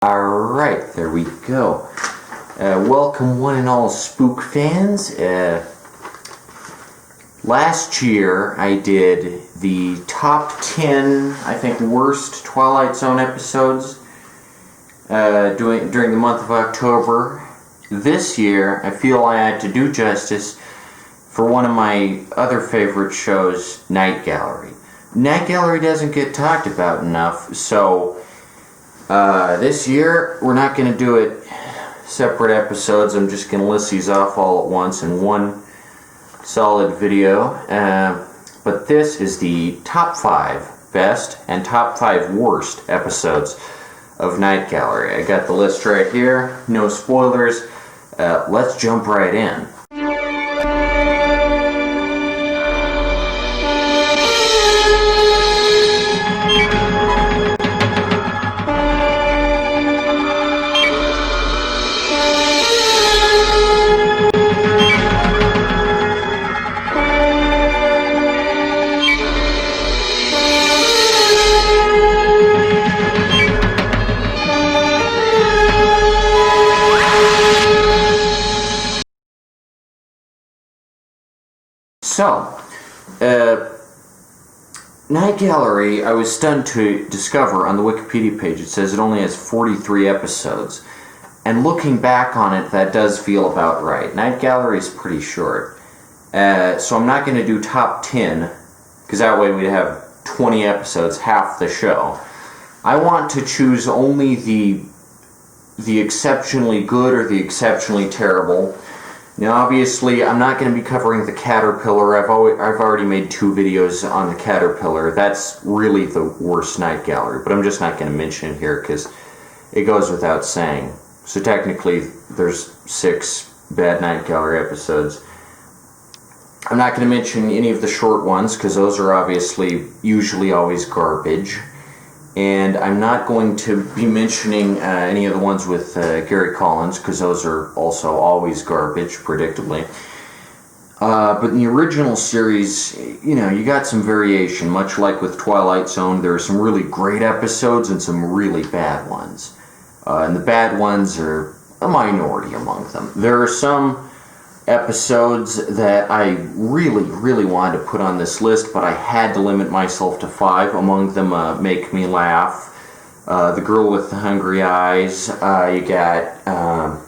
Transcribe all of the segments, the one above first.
Alright, there we go. Welcome one and all spook fans. Last year I did the top 10, I think, worst Twilight Zone episodes during the month of October. This year I feel I had to do justice for one of my other favorite shows, Night Gallery. Night Gallery doesn't get talked about enough, so this year we're not going to do it separate episodes. I'm just going to list these off all at once in one solid video. But this is the top 5 best and top 5 worst episodes of Night Gallery. I got the list right here, no spoilers. Let's jump right in. So, Night Gallery, I was stunned to discover on the Wikipedia page, it says it only has 43 episodes. And looking back on it, that does feel about right. Night Gallery is pretty short. So I'm not going to do top 10, because that way we'd have 20 episodes, half the show. I want to choose only the exceptionally good or the exceptionally terrible. Now, obviously, I'm not going to be covering the Caterpillar. I've already made 2 videos on the Caterpillar. That's really the worst Night Gallery, but I'm just not going to mention it here because it goes without saying. So technically, there's 6 bad Night Gallery episodes. I'm not going to mention any of the short ones because those are obviously usually always garbage. And I'm not going to be mentioning any of the ones with Gary Collins, because those are also always garbage, predictably. But in the original series, you know, you got some variation. Much like with Twilight Zone, there are some really great episodes and some really bad ones. And the bad ones are a minority among them. There are some episodes that I really wanted to put on this list, but I had to limit myself to 5. Among them, Make Me Laugh, The Girl with the Hungry Eyes. You got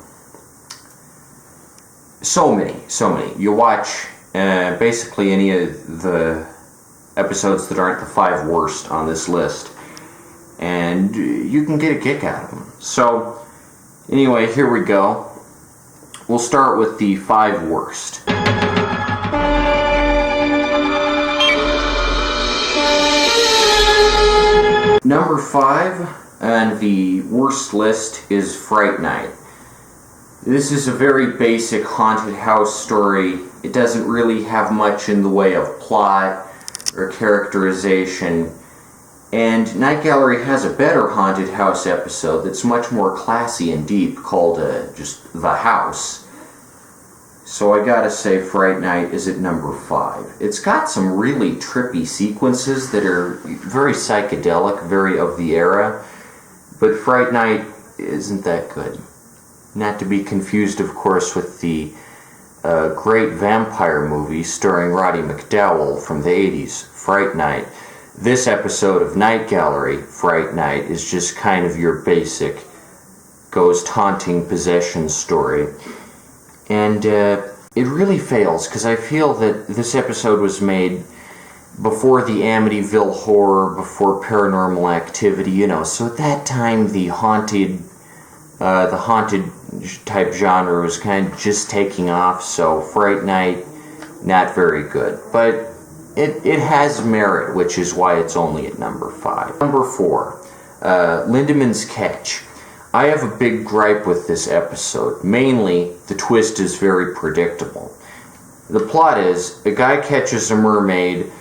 so many. You watch basically any of the episodes that aren't the 5 worst on this list, and you can get a kick out of them. So anyway, here we go. We'll start with the 5 worst. Number 5 on the worst list is Fright Night. This is a very basic haunted house story. It doesn't really have much in the way of plot or characterization. And Night Gallery has a better haunted house episode that's much more classy and deep, called just The House. So I gotta say Fright Night is at number 5. It's got some really trippy sequences that are very psychedelic, very of the era, but Fright Night isn't that good. Not to be confused, of course, with the great vampire movie starring Roddy McDowall from the 80s, Fright Night. This episode of Night Gallery, Fright Night, is just kind of your basic ghost haunting possession story. And it really fails, because I feel that this episode was made before the Amityville Horror, before Paranormal Activity, you know, so at that time the haunted type genre was kind of just taking off, so Fright Night, not very good. But it has merit, which is why it's only at number 5. Number 4, Lindemann's Catch. I have a big gripe with this episode. Mainly, the twist is very predictable. The plot is, a guy catches a mermaid,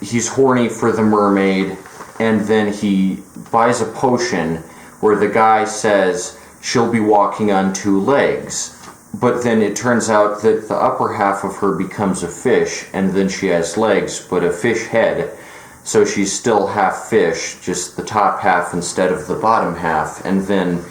he's horny for the mermaid, and then he buys a potion where the guy says she'll be walking on 2 legs. But then it turns out that the upper half of her becomes a fish, and then she has legs, but a fish head. so she's still half fish, just the top half instead of the bottom half, and then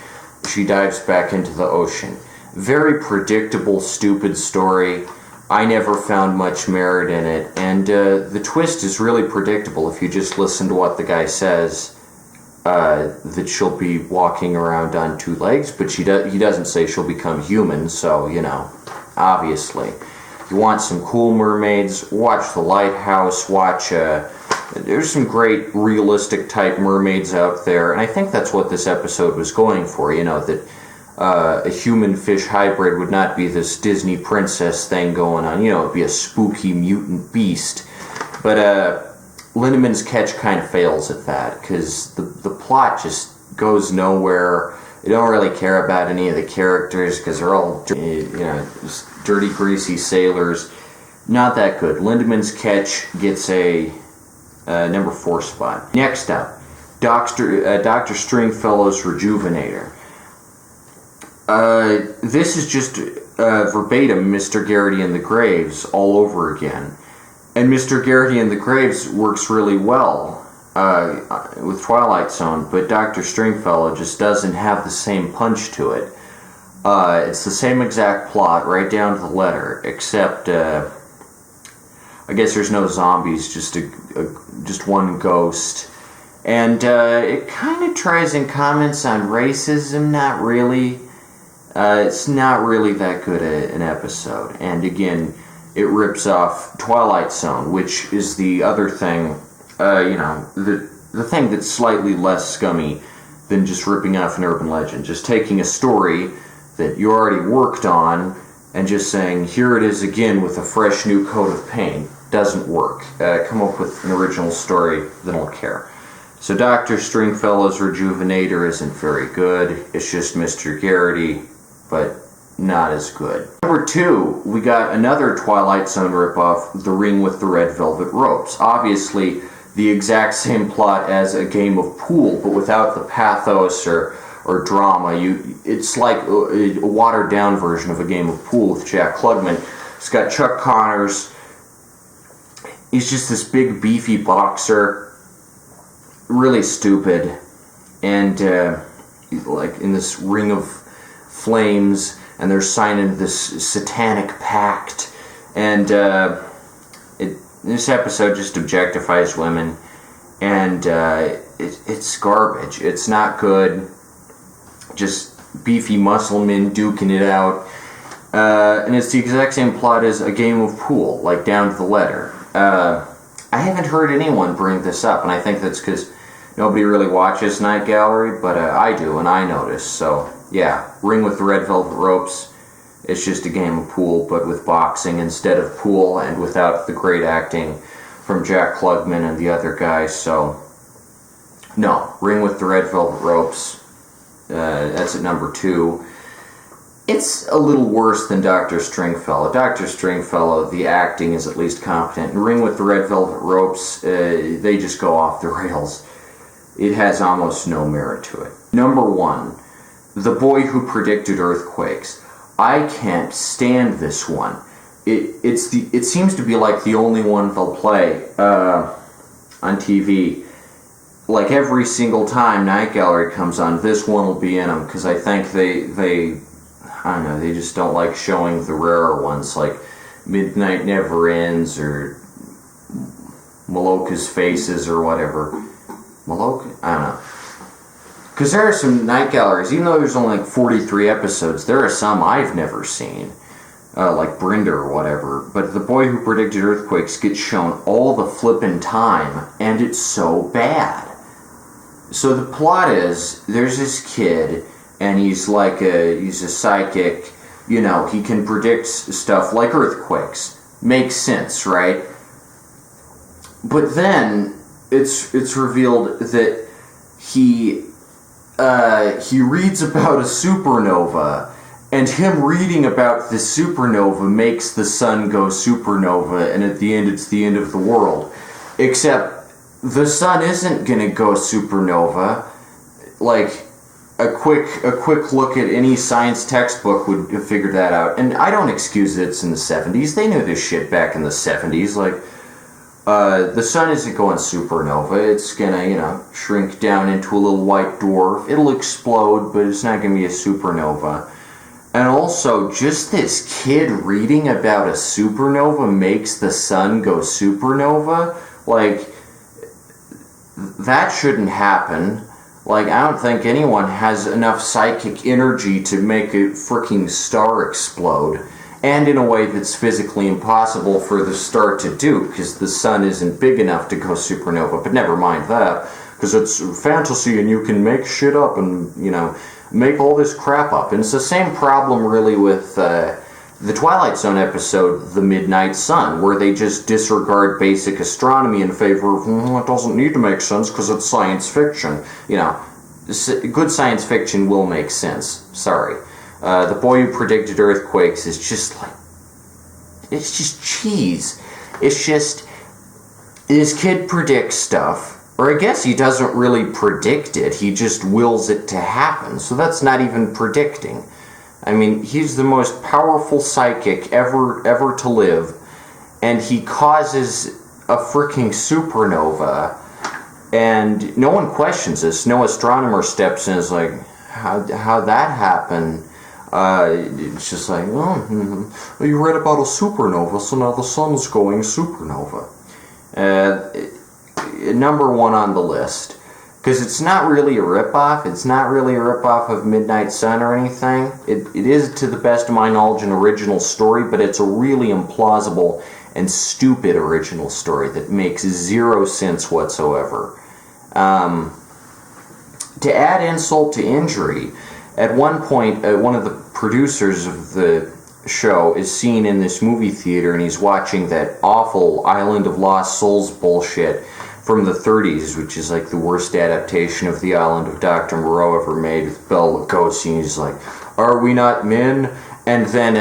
she dives back into the ocean. Very predictable, stupid story. I never found much merit in it, and the twist is really predictable if you just listen to what the guy says, that she'll be walking around on two legs, but he doesn't say she'll become human, so, you know, obviously. If you want some cool mermaids, watch The Lighthouse, there's some great realistic type mermaids out there, and I think that's what this episode was going for, you know, that a human-fish hybrid would not be this Disney princess thing going on, you know, it'd be a spooky mutant beast. But Lindemann's Catch kind of fails at that, because the plot just goes nowhere. You don't really care about any of the characters, because they're all, you know, just dirty, greasy sailors. Not that good. Lindemann's Catch gets a number 4 spot. Next up, Dr. Stringfellow's Rejuvenator. This is just verbatim Mr. Garrity and the Graves all over again. And Mr. Garrity and the Graves works really well with Twilight Zone, but Dr. Stringfellow just doesn't have the same punch to it. It's the same exact plot, right down to the letter, except I guess there's no zombies, just one ghost. And it kind of tries and comments on racism, not really. It's not really that good an episode. And again, it rips off Twilight Zone, which is the other thing, you know, the thing that's slightly less scummy than just ripping off an urban legend. Just taking a story that you already worked on and just saying, here it is again with a fresh new coat of paint. Doesn't work. Come up with an original story, then I'll care. So Dr. Stringfellow's Rejuvenator isn't very good. It's just Mr. Garrity, but not as good. Number 2, we got another Twilight Zone ripoff, The Ring with the Red Velvet Ropes. Obviously, the exact same plot as a game of pool, but without the pathos or drama. It's like a watered-down version of a game of pool with Jack Klugman. It's got Chuck Connors. He's just this big, beefy boxer. Really stupid. And, like, in this ring of flames, and they're signing this satanic pact, and this episode just objectifies women, and it's garbage. It's not good. Just beefy muscle men duking it out, and it's the exact same plot as a game of pool, like down to the letter. I haven't heard anyone bring this up, and I think that's because nobody really watches Night Gallery, but I do, and I notice. So yeah, Ring with the Red Velvet Ropes. It's just a game of pool, but with boxing instead of pool, and without the great acting from Jack Klugman and the other guys. So no, Ring with the Red Velvet Ropes. That's at number 2. It's a little worse than Dr. Stringfellow. Dr. Stringfellow, the acting is at least competent. And Ring with the Red Velvet Ropes, they just go off the rails. It has almost no merit to it. Number 1, The Boy Who Predicted Earthquakes. I can't stand this one. It seems to be like the only one they'll play on TV. Like every single time Night Gallery comes on, this one will be in them, because I think they I don't know, they just don't like showing the rarer ones, like Midnight Never Ends, or Maloka's Faces, or whatever. Maloka? I don't know. Because there are some Night Galleries, even though there's only like 43 episodes, there are some I've never seen, like Brenda or whatever. But The Boy Who Predicted Earthquakes gets shown all the flippin' time, and it's so bad. So the plot is, there's this kid, and he's a psychic, you know, he can predict stuff like earthquakes. Makes sense, right? But then, it's revealed that he reads about a supernova, and him reading about this supernova makes the sun go supernova, and at the end it's the end of the world. Except, the sun isn't gonna go supernova. Like, a quick look at any science textbook would have figured that out. And I don't excuse that it's in the 70s. They knew this shit back in the 70s. Like, The sun isn't going supernova. It's gonna, shrink down into a little white dwarf. It'll explode, but it's not gonna be a supernova. And also, just this kid reading about a supernova makes the sun go supernova. Like, that shouldn't happen. Like, I don't think anyone has enough psychic energy to make a freaking star explode. And in a way that's physically impossible for the star to do, because the sun isn't big enough to go supernova. But never mind that, because it's fantasy and you can make shit up and, make all this crap up. And it's the same problem, really, with the Twilight Zone episode, The Midnight Sun, where they just disregard basic astronomy in favor of, it doesn't need to make sense because it's science fiction. Good science fiction will make sense. Sorry. The Boy Who Predicted Earthquakes is just like, it's just cheese. It's just, this kid predicts stuff, or I guess he doesn't really predict it, he just wills it to happen, so that's not even predicting. I mean, he's the most powerful psychic ever to live, and he causes a freaking supernova, and no one questions this. No astronomer steps in and is like, how'd that happen? It's just like, you read about a supernova, so now the sun's going supernova. Number one on the list. Because it's not really a ripoff. It's not really a ripoff of Midnight Sun or anything. It is, to the best of my knowledge, an original story, but it's a really implausible and stupid original story that makes zero sense whatsoever. To add insult to injury, at one point, one of the producers of the show is seen in this movie theater, and he's watching that awful Island of Lost Souls bullshit from the 30s, which is like the worst adaptation of The Island of Dr. Moreau ever made, with Bela Lugosi, and he's like, "Are we not men?" And then,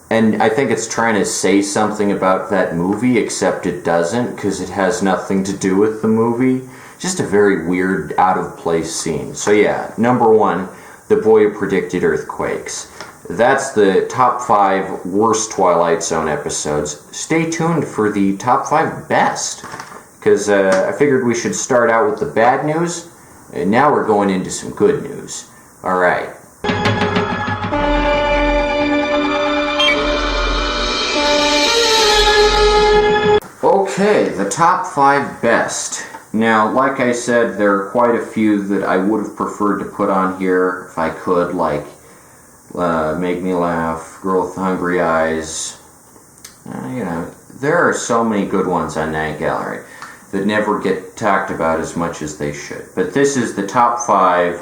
and I think it's trying to say something about that movie, except it doesn't, because it has nothing to do with the movie. Just a very weird, out-of-place scene. So yeah, number one, The Boy Who Predicted Earthquakes. That's the top 5 worst Twilight Zone episodes. Stay tuned for the top 5 best, because I figured we should start out with the bad news, and now we're going into some good news. Alright. Okay, the top 5 best. Now, like I said, there are quite a few that I would have preferred to put on here if I could, like Make Me Laugh, Girl with Hungry Eyes. There are so many good ones on Night Gallery that never get talked about as much as they should. But this is the top 5,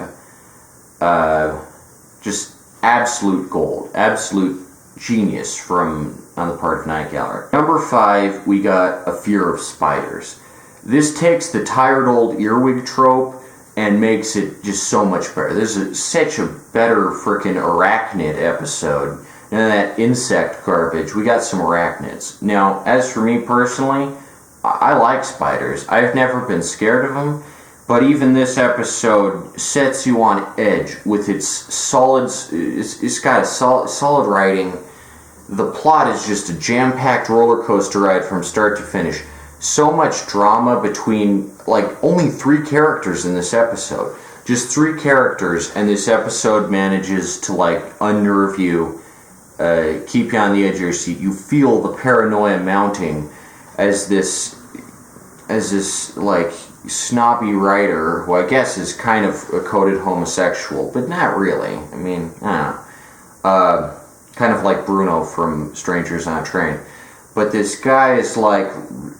just absolute gold, absolute genius on the part of Night Gallery. Number 5, we got A Fear of Spiders. This takes the tired old earwig trope and makes it just so much better. There's such a better frickin' arachnid episode. None of that insect garbage. We got some arachnids. Now, as for me personally, I like spiders. I've never been scared of them, but even this episode sets you on edge with its solids. It's got a solid writing. The plot is just a jam-packed roller coaster ride from start to finish. So much drama between, only 3 characters in this episode. Just 3 characters, and this episode manages to, unnerve you, keep you on the edge of your seat. You feel the paranoia mounting as this, snobby writer, who I guess is kind of a coded homosexual, but not really. I mean, I don't know. Kind of like Bruno from Strangers on a Train. But this guy is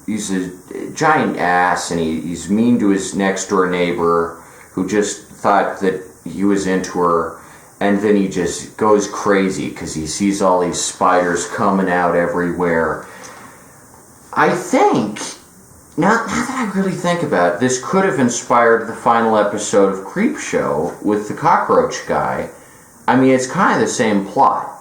he's a giant ass, and he's mean to his next door neighbor, who just thought that he was into her, and then he just goes crazy because he sees all these spiders coming out everywhere. I think, now that I really think about it, this could have inspired the final episode of Creepshow with the cockroach guy. I mean, it's kind of the same plot.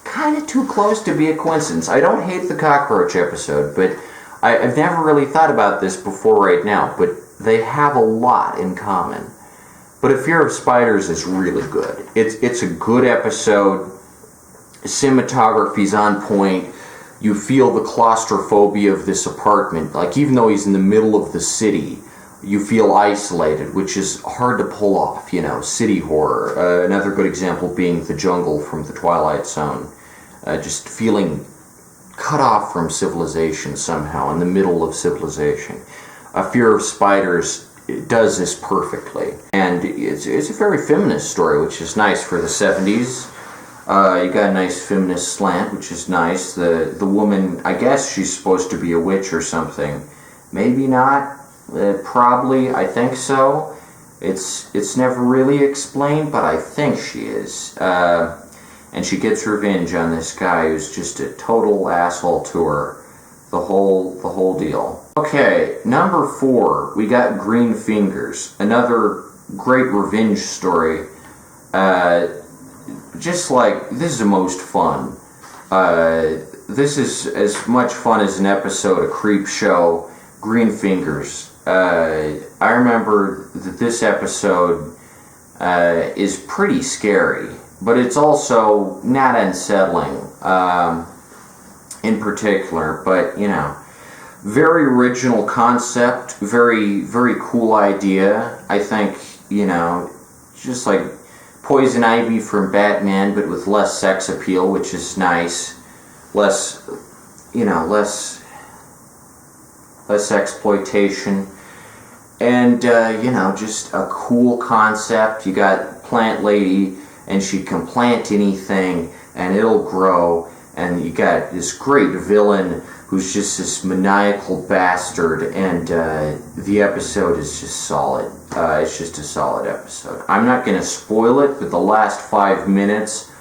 Kind of too close to be a coincidence. I don't hate the cockroach episode, but I've never really thought about this before right now, but they have a lot in common. But A Fear of Spiders is really good. It's a good episode. Cinematography's on point. You feel the claustrophobia of this apartment. Like, even though he's in the middle of the city, you feel isolated, which is hard to pull off, you know, city horror. Another good example being the jungle from the Twilight Zone. Just feeling cut off from civilization somehow, in the middle of civilization. A Fear of Spiders does this perfectly. And it's a very feminist story, which is nice for the 70s. You got a nice feminist slant, which is nice. The woman, I guess she's supposed to be a witch or something. Maybe not. Probably, I think so. It's never really explained, but I think she is. And she gets revenge on this guy who's just a total asshole to her. The whole deal. Okay, number 4, we got Green Fingers. Another great revenge story. Just like, this is the most fun. This is as much fun as an episode of Creep Show. Green Fingers. I remember that this episode is pretty scary, but it's also not unsettling in particular, but, you know, very original concept, very, very cool idea. I think, you know, just like Poison Ivy from Batman, but with less sex appeal, which is nice. Less, you know, less exploitation. And, you know, just a cool concept. You got Plant Lady, and she can plant anything, and it'll grow. And you got this great villain who's just this maniacal bastard, and the episode is just solid. It's just a solid episode. I'm not going to spoil it, but the last 5 minutes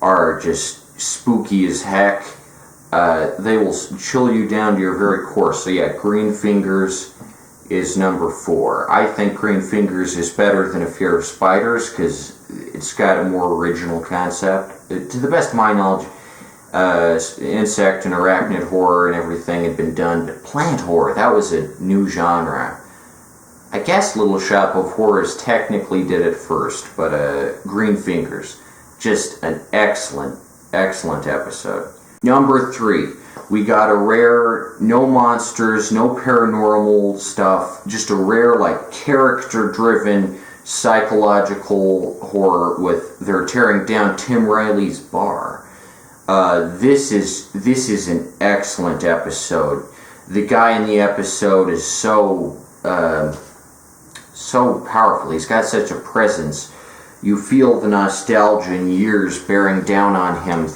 are just spooky as heck. They will chill you down to your very core. So yeah, Green Fingers is number 4. I think Green Fingers is better than A Fear of Spiders because it's got a more original concept. To the best of my knowledge, insect and arachnid horror and everything had been done, but plant horror, that was a new genre. I guess Little Shop of Horrors technically did it first, but Green Fingers, just an excellent, excellent episode. Number 3, we got a rare, no monsters, no paranormal stuff, just a rare, like, character-driven psychological horror with they're tearing down Tim Riley's bar. This is an excellent episode. The guy in the episode is so powerful. He's got such a presence. You feel the nostalgia and years bearing down on him.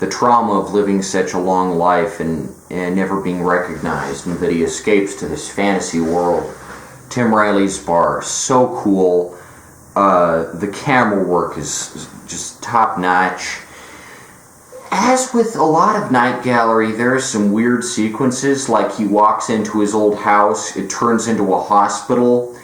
The trauma of living such a long life and never being recognized, and that he escapes to this fantasy world. Tim Riley's bar, so cool. The camera work is just top-notch. As with a lot of Night Gallery, there are some weird sequences, like he walks into his old house, it turns into a hospital,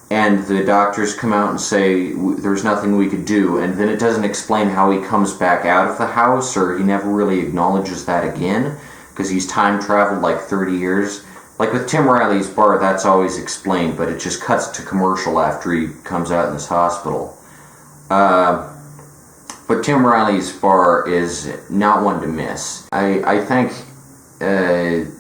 and the doctors come out and say, there's nothing we could do, and then it doesn't explain how he comes back out of the house, or he never really acknowledges that again, because he's time-traveled like 30 years. Like with Tim Riley's bar, that's always explained, but it just cuts to commercial after he comes out in this hospital. But Tim Riley's bar is not one to miss. I think the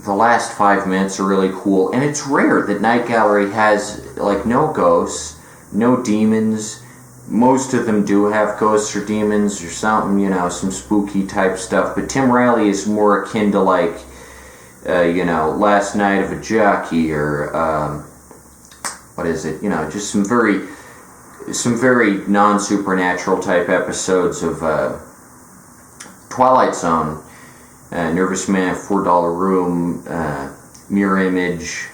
last 5 minutes are really cool, and it's rare that Night Gallery has, like, no ghosts, no demons. Most of them do have ghosts or demons or something, you know, some spooky type stuff, but Tim Riley is more akin to, like, you know, Last Night of a Jockey, or what is it? You know, just some very non-supernatural type episodes of Twilight Zone, Nervous Man, $4 Room, Mirror Image,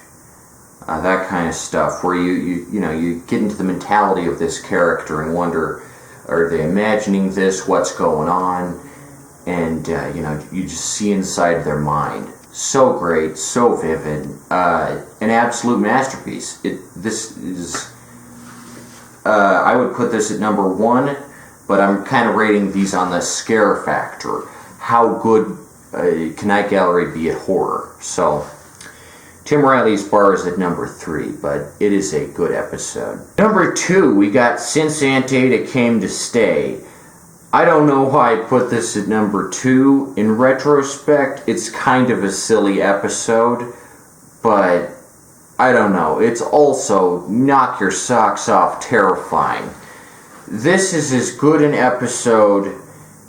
that kind of stuff, where you know, you get into the mentality of this character and wonder, are they imagining this? What's going on? And you know, you just see inside their mind. So great, so vivid, an absolute masterpiece. This is, I would put this at number 1, but I'm kind of rating these on the scare factor. How good can Night Gallery be at horror? So, Tim Riley's bar is at number 3, but it is a good episode. Number 2, we got Since Aunt Ada Came to Stay. I don't know why I put this at number 2. In retrospect, it's kind of a silly episode, but I don't know. It's also knock your socks off terrifying. This is as good an episode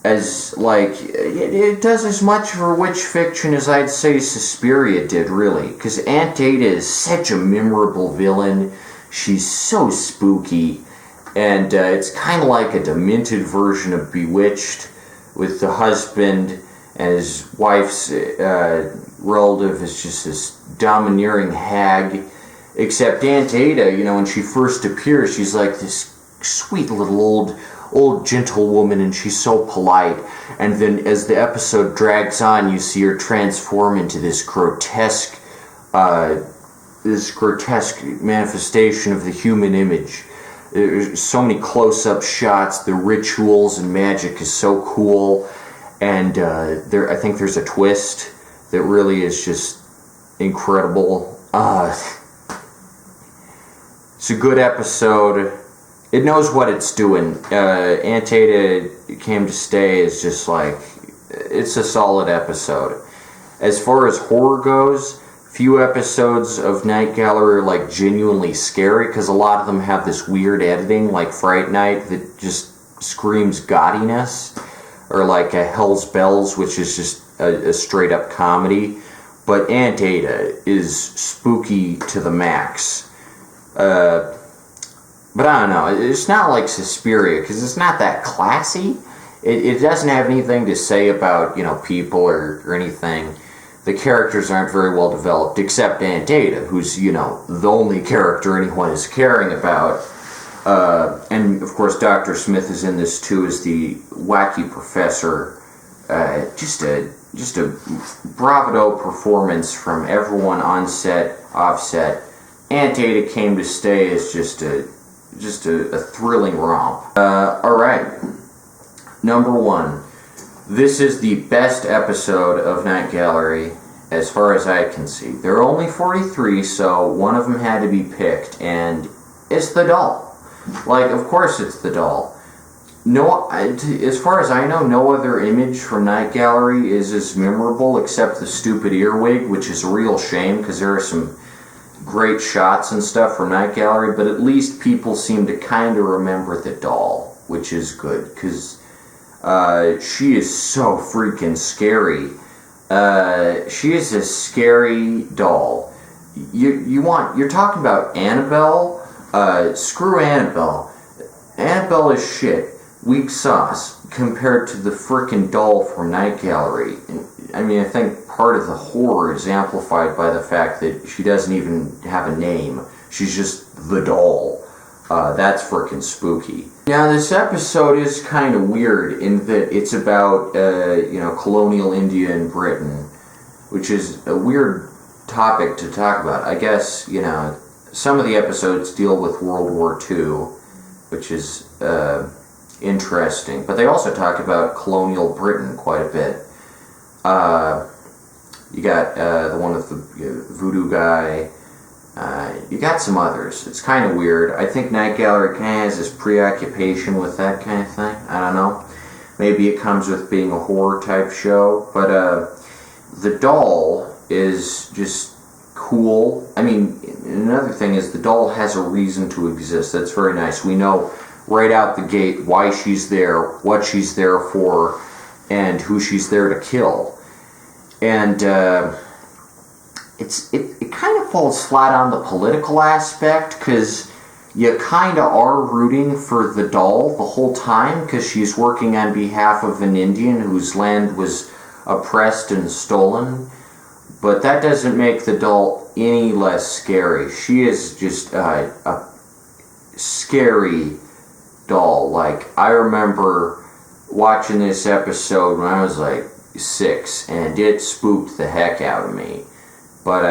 as, like, it does as much for witch fiction as I'd say Suspiria did, really. Because Aunt Ada is such a memorable villain. She's so spooky. And it's kind of like a demented version of Bewitched, with the husband and his wife's relative is just this domineering hag. Except Aunt Ada, you know, when she first appears, she's like this sweet little old gentlewoman, and she's so polite. And then as the episode drags on, you see her transform into this grotesque manifestation of the human image. There's so many close-up shots. The rituals and magic is so cool, and I think there's a twist that really is just incredible. It's a good episode. It knows what it's doing. Aunt Ada Came to Stay is just like, it's a solid episode. As far as horror goes, few episodes of Night Gallery are like genuinely scary, because a lot of them have this weird editing, like Fright Night, that just screams gaudiness, or like Hell's Bells, which is just a straight up comedy. But Aunt Ada is spooky to the max. But I don't know, it's not like Suspiria, because it's not that classy. It doesn't have anything to say about, you know, people or anything. The characters aren't very well developed, except Aunt Ada, who's, you know, the only character anyone is caring about. And, of course, Dr. Smith is in this, too, as the wacky professor. Just a bravado performance from everyone on set, off set. Aunt Ada Came to Stay is just a thrilling romp. Alright. Number 1. This is the best episode of Night Gallery, as far as I can see. There are only 43, so one of them had to be picked, and it's the doll. Like, of course it's the doll. No, as far as I know, no other image from Night Gallery is as memorable, except the stupid earwig, which is a real shame, because there are some great shots and stuff from Night Gallery, but at least people seem to kind of remember the doll, which is good, because she is so freaking scary. She is a scary doll. You're talking about Annabelle? Screw Annabelle. Annabelle is shit. Weak sauce compared to the frickin' doll from Night Gallery. I mean, I think part of the horror is amplified by the fact that she doesn't even have a name. She's just the doll. That's frickin' spooky. Now, this episode is kind of weird in that it's about, colonial India and Britain, which is a weird topic to talk about. I guess, some of the episodes deal with World War II, which is interesting. But they also talk about colonial Britain quite a bit. You got the one with the voodoo guy. You got some others. It's kind of weird. I think Night Gallery kind of has this preoccupation with that kind of thing. I don't know. Maybe it comes with being a horror type show. But the doll is just cool. I mean, another thing is the doll has a reason to exist. That's very nice. We know right out the gate why she's there, what she's there for, and who she's there to kill. And it kind of falls flat on the political aspect, because you kind of are rooting for the doll the whole time, because she's working on behalf of an Indian whose land was oppressed and stolen. But that doesn't make the doll any less scary. She is just a scary doll. Like, I remember watching this episode when I was like 6, and it spooked the heck out of me. But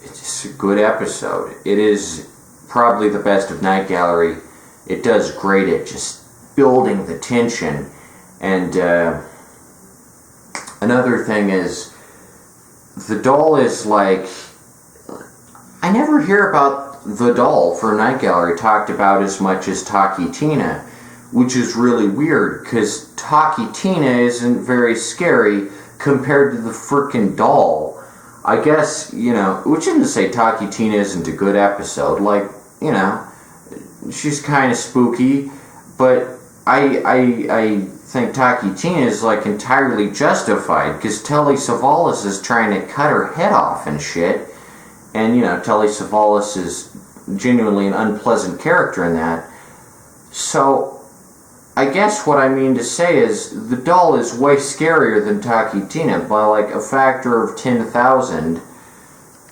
it's a good episode. It is probably the best of Night Gallery. It does great at just building the tension. And another thing is, the doll is like, I never hear about the doll for Night Gallery talked about as much as Taki Tina, which is really weird because Talkie Tina isn't very scary compared to the frickin' doll. I guess, you know, which isn't to say Talkie Tina isn't a good episode. Like, you know, she's kind of spooky, but I think Talkie Tina is like entirely justified because Telly Savalas is trying to cut her head off and shit, and you know Telly Savalas is genuinely an unpleasant character in that. So I guess what I mean to say is the doll is way scarier than Talkie Tina by like a factor of 10,000,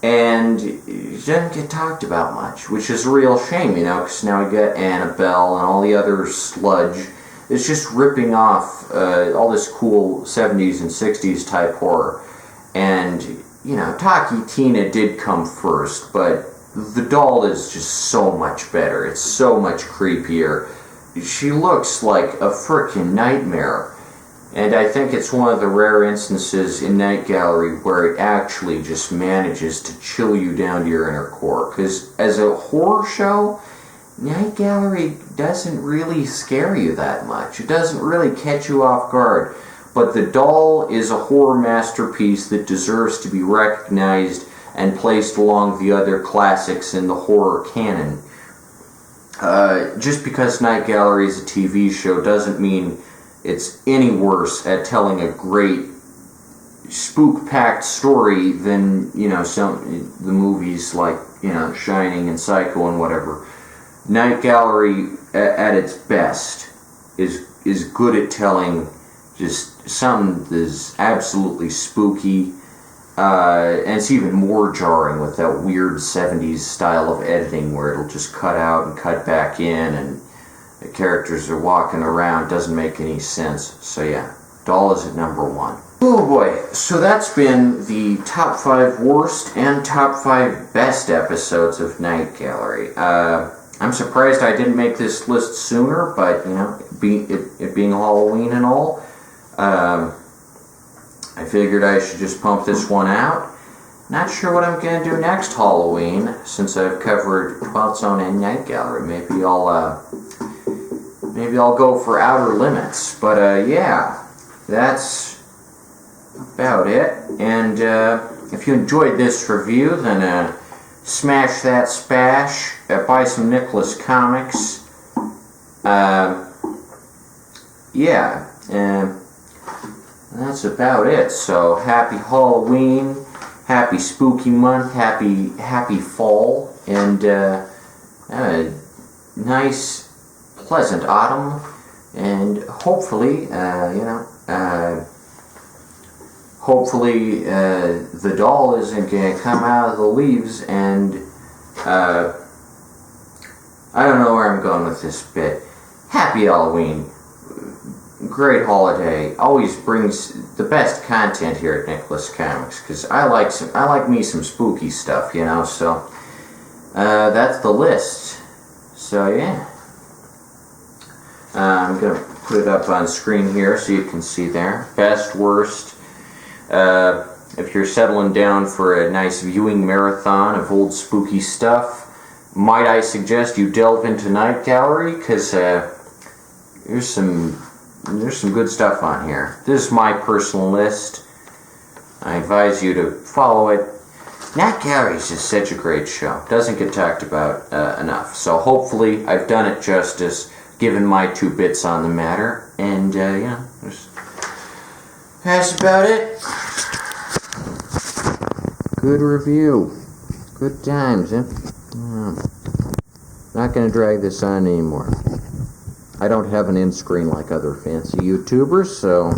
and it doesn't get talked about much, which is a real shame, you know, because now we get Annabelle and all the other sludge. It's just ripping off all this cool 70s and 60s type horror. And, you know, Talkie Tina did come first, but the doll is just so much better. It's so much creepier. She looks like a frickin' nightmare. And I think it's one of the rare instances in Night Gallery where it actually just manages to chill you down to your inner core. Because as a horror show, Night Gallery doesn't really scare you that much. It doesn't really catch you off guard. But the doll is a horror masterpiece that deserves to be recognized and placed along the other classics in the horror canon. Just because Night Gallery is a TV show doesn't mean it's any worse at telling a great spook-packed story than, you know, the movies like, you know, Shining and Psycho and whatever. Night Gallery, at its best, is good at telling just something that's absolutely spooky, and it's even more jarring with that weird 70s style of editing where it'll just cut out and cut back in, and the characters are walking around. Doesn't make any sense. So yeah, doll is at number 1. Oh boy, so that's been the top 5 worst and top 5 best episodes of Night Gallery. I'm surprised I didn't make this list sooner, but, you know, it being Halloween and all, I figured I should just pump this one out. Not sure what I'm going to do next Halloween, since I've covered 12th Zone and Night Gallery. Maybe I'll go for Outer Limits. But, yeah, that's about it. And if you enjoyed this review, then smash that spash, buy some Nicolas comics. Yeah, and that's about it. So happy Halloween, happy spooky month, happy fall, and nice, pleasant autumn, and hopefully, hopefully the doll isn't going to come out of the leaves, and I don't know where I'm going with this bit. Happy Halloween. Great holiday. Always brings the best content here at Nicolas Comics, because I like me some spooky stuff, you know, so that's the list. So yeah. I'm going to put it up on screen here so you can see there. Best, worst. If you're settling down for a nice viewing marathon of old spooky stuff, might I suggest you delve into Night Gallery, because there's some good stuff on here. This is my personal list. I advise you to follow it. Night Gallery is just such a great show. Doesn't get talked about enough. So hopefully I've done it justice, given my 2 bits on the matter. And yeah, that's about it. Good review. Good times, huh? Not going to drag this on anymore. I don't have an end screen like other fancy YouTubers, so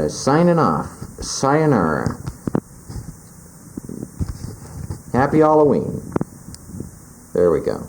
signing off. Sayonara. Happy Halloween. There we go.